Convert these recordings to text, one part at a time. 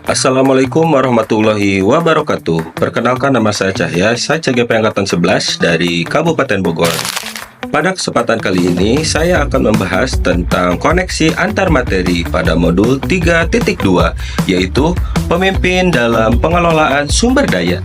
Assalamualaikum warahmatullahi wabarakatuh. Perkenalkan, nama saya Cahya, saya CGP Angkatan 11 dari Kabupaten Bogor. Pada kesempatan kali ini, saya akan membahas tentang koneksi antar materi pada modul 3.2, yaitu pemimpin dalam pengelolaan sumber daya.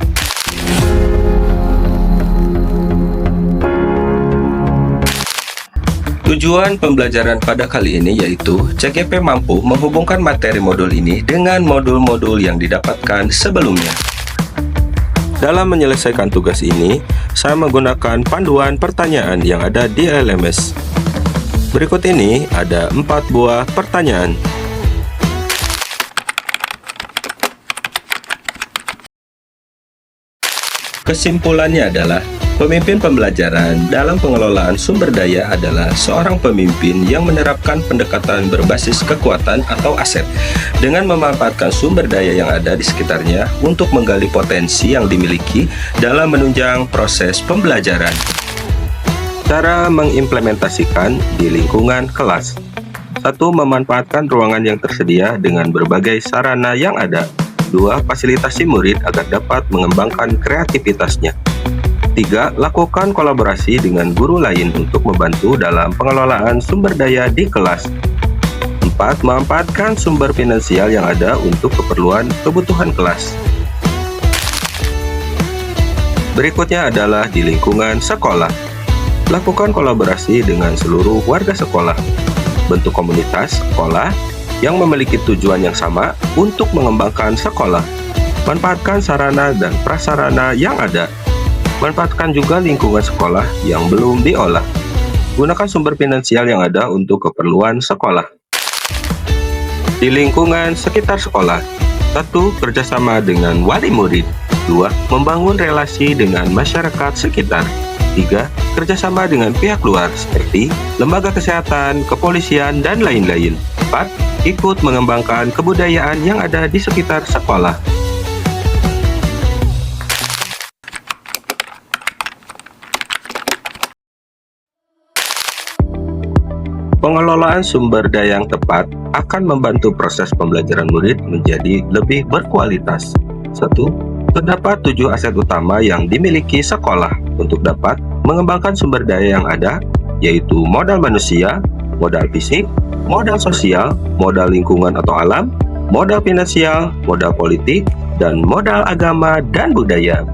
Tujuan pembelajaran pada kali ini yaitu CGP mampu menghubungkan materi modul ini dengan modul-modul yang didapatkan sebelumnya. Dalam menyelesaikan tugas ini, saya menggunakan panduan pertanyaan yang ada di LMS. Berikut ini ada 4 buah pertanyaan. Kesimpulannya adalah, pemimpin pembelajaran dalam pengelolaan sumber daya adalah seorang pemimpin yang menerapkan pendekatan berbasis kekuatan atau aset dengan memanfaatkan sumber daya yang ada di sekitarnya untuk menggali potensi yang dimiliki dalam menunjang proses pembelajaran. Cara mengimplementasikan di lingkungan kelas. 1. Memanfaatkan ruangan yang tersedia dengan berbagai sarana yang ada. 2. Fasilitasi murid agar dapat mengembangkan kreativitasnya. 3. Lakukan kolaborasi dengan guru lain untuk membantu dalam pengelolaan sumber daya di kelas. 4. Memanfaatkan sumber finansial yang ada untuk kebutuhan kelas. Berikutnya adalah di lingkungan sekolah. Lakukan kolaborasi dengan seluruh warga sekolah. Bentuk komunitas sekolah yang memiliki tujuan yang sama untuk mengembangkan sekolah. Manfaatkan sarana dan prasarana yang ada. Manfaatkan juga lingkungan sekolah yang belum diolah. Gunakan sumber finansial yang ada untuk keperluan sekolah. Di lingkungan sekitar sekolah. 1. Kerjasama dengan wali murid. 2. Membangun relasi dengan masyarakat sekitar. 3. Kerjasama dengan pihak luar seperti lembaga kesehatan, kepolisian, dan lain-lain. 4. Ikut mengembangkan kebudayaan yang ada di sekitar sekolah. Pengelolaan sumber daya yang tepat akan membantu proses pembelajaran murid menjadi lebih berkualitas. 1. Terdapat 7 aset utama yang dimiliki sekolah untuk dapat mengembangkan sumber daya yang ada, yaitu modal manusia, modal fisik, modal sosial, modal lingkungan atau alam, modal finansial, modal politik, dan modal agama dan budaya.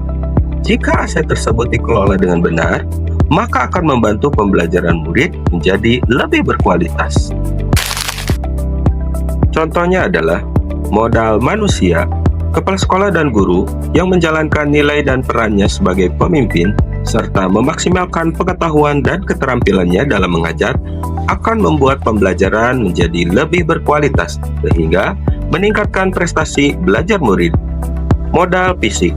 Jika aset tersebut dikelola dengan benar, maka akan membantu pembelajaran murid menjadi lebih berkualitas. Contohnya adalah modal manusia. Kepala sekolah dan guru yang menjalankan nilai dan perannya sebagai pemimpin serta memaksimalkan pengetahuan dan keterampilannya dalam mengajar akan membuat pembelajaran menjadi lebih berkualitas sehingga meningkatkan prestasi belajar murid. Modal fisik.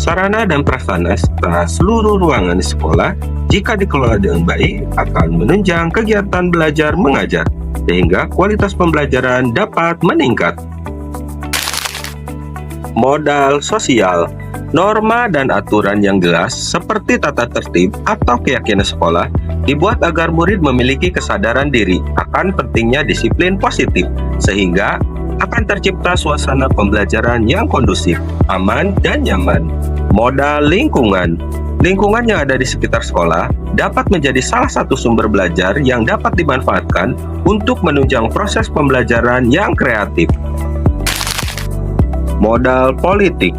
Sarana dan prasarana serta seluruh ruangan di sekolah jika dikelola dengan baik akan menunjang kegiatan belajar mengajar sehingga kualitas pembelajaran dapat meningkat. Modal sosial. Norma dan aturan yang jelas seperti tata tertib atau keyakinan sekolah dibuat agar murid memiliki kesadaran diri akan pentingnya disiplin positif sehingga akan tercipta suasana pembelajaran yang kondusif, aman, dan nyaman. Modal lingkungan. Lingkungan yang ada di sekitar sekolah dapat menjadi salah satu sumber belajar yang dapat dimanfaatkan untuk menunjang proses pembelajaran yang kreatif. Modal politik.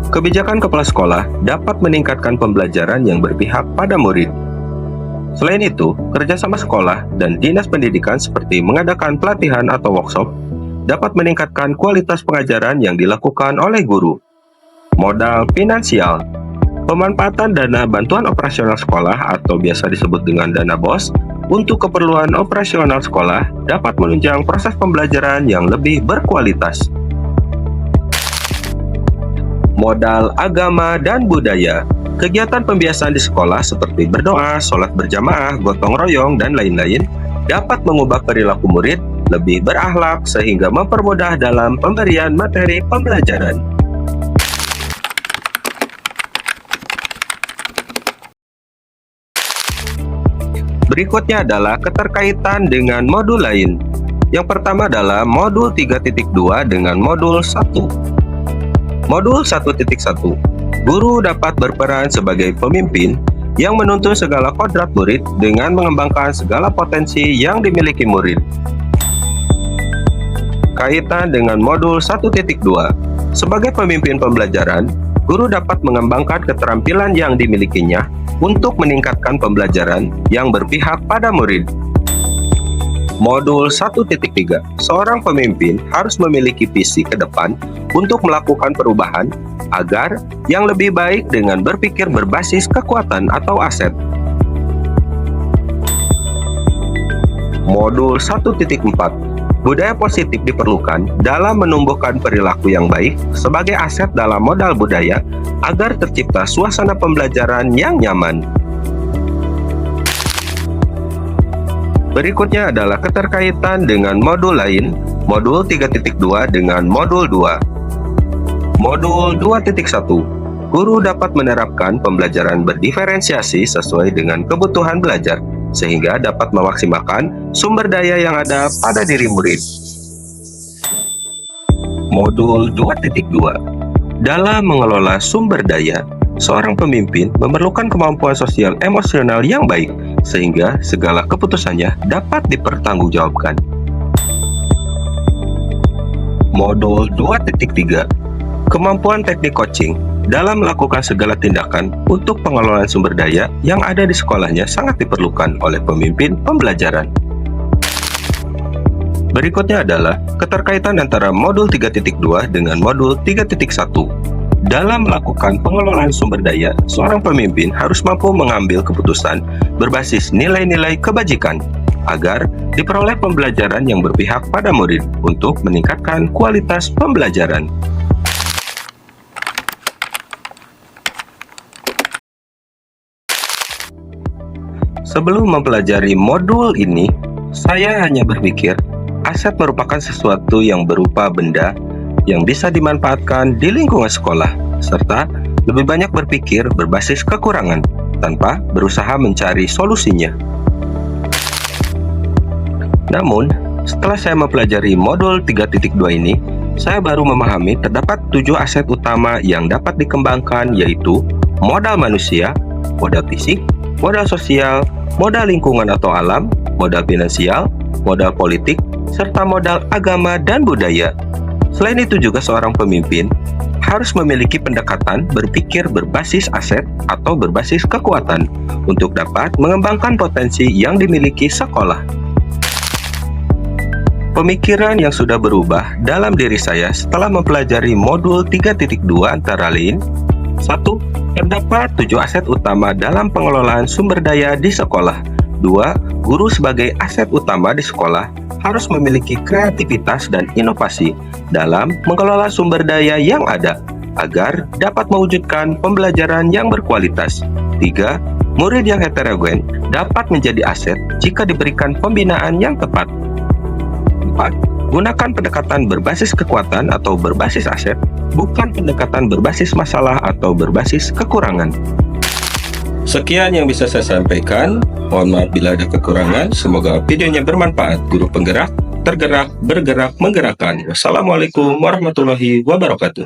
Kebijakan kepala sekolah dapat meningkatkan pembelajaran yang berpihak pada murid. Selain itu, kerjasama sekolah dan dinas pendidikan seperti mengadakan pelatihan atau workshop dapat meningkatkan kualitas pengajaran yang dilakukan oleh guru. Modal finansial. Pemanfaatan dana bantuan operasional sekolah atau biasa disebut dengan dana BOS untuk keperluan operasional sekolah dapat menunjang proses pembelajaran yang lebih berkualitas. Modal agama dan budaya. Kegiatan pembiasaan di sekolah seperti berdoa, sholat berjamaah, gotong royong, dan lain-lain dapat mengubah perilaku murid lebih berakhlak sehingga mempermudah dalam pemberian materi pembelajaran. Berikutnya adalah keterkaitan dengan modul lain. Yang pertama adalah modul 3.2 dengan modul 1. Modul 1.1. Guru dapat berperan sebagai pemimpin yang menuntun segala kodrat murid dengan mengembangkan segala potensi yang dimiliki murid. Kaitan dengan modul 1.2. Sebagai pemimpin pembelajaran, guru dapat mengembangkan keterampilan yang dimilikinya untuk meningkatkan pembelajaran yang berpihak pada murid. Modul 1.3. Seorang pemimpin harus memiliki visi ke depan untuk melakukan perubahan agar yang lebih baik dengan berpikir berbasis kekuatan atau aset. Modul 1.4. Budaya positif diperlukan dalam menumbuhkan perilaku yang baik sebagai aset dalam modal budaya agar tercipta suasana pembelajaran yang nyaman. Berikutnya adalah keterkaitan dengan modul lain, modul 3.2 dengan modul 2. Modul 2.1. Guru dapat menerapkan pembelajaran berdiferensiasi sesuai dengan kebutuhan belajar, sehingga dapat memaksimalkan sumber daya yang ada pada diri murid. Modul 2.2. Dalam mengelola sumber daya, seorang pemimpin memerlukan kemampuan sosial emosional yang baik, sehingga segala keputusannya dapat dipertanggungjawabkan. Modul 2.3. Kemampuan teknik coaching dalam melakukan segala tindakan untuk pengelolaan sumber daya yang ada di sekolahnya sangat diperlukan oleh pemimpin pembelajaran. Berikutnya adalah keterkaitan antara modul 3.2 dengan modul 3.1. Dalam melakukan pengelolaan sumber daya, seorang pemimpin harus mampu mengambil keputusan berbasis nilai-nilai kebajikan agar diperoleh pembelajaran yang berpihak pada murid untuk meningkatkan kualitas pembelajaran. Sebelum mempelajari modul ini, saya hanya berpikir aset merupakan sesuatu yang berupa benda yang bisa dimanfaatkan di lingkungan sekolah, serta lebih banyak berpikir berbasis kekurangan tanpa berusaha mencari solusinya. Namun, setelah saya mempelajari modul 3.2 ini, saya baru memahami terdapat 7 aset utama yang dapat dikembangkan, yaitu modal manusia, modal fisik, modal sosial, modal lingkungan atau alam, modal finansial, modal politik, serta modal agama dan budaya. Selain itu juga seorang pemimpin harus memiliki pendekatan berpikir berbasis aset atau berbasis kekuatan untuk dapat mengembangkan potensi yang dimiliki sekolah. Pemikiran yang sudah berubah dalam diri saya setelah mempelajari modul 3.2 antara lain: 1. Terdapat 7 aset utama dalam pengelolaan sumber daya di sekolah. 2. Guru sebagai aset utama di sekolah harus memiliki kreativitas dan inovasi dalam mengelola sumber daya yang ada agar dapat mewujudkan pembelajaran yang berkualitas. 3. Murid yang heterogen dapat menjadi aset jika diberikan pembinaan yang tepat. 4. Gunakan pendekatan berbasis kekuatan atau berbasis aset, bukan pendekatan berbasis masalah atau berbasis kekurangan. Sekian yang bisa saya sampaikan. Mohon maaf bila ada kekurangan. Semoga videonya bermanfaat. Guru penggerak, tergerak, bergerak, menggerakkan. Wassalamualaikum warahmatullahi wabarakatuh.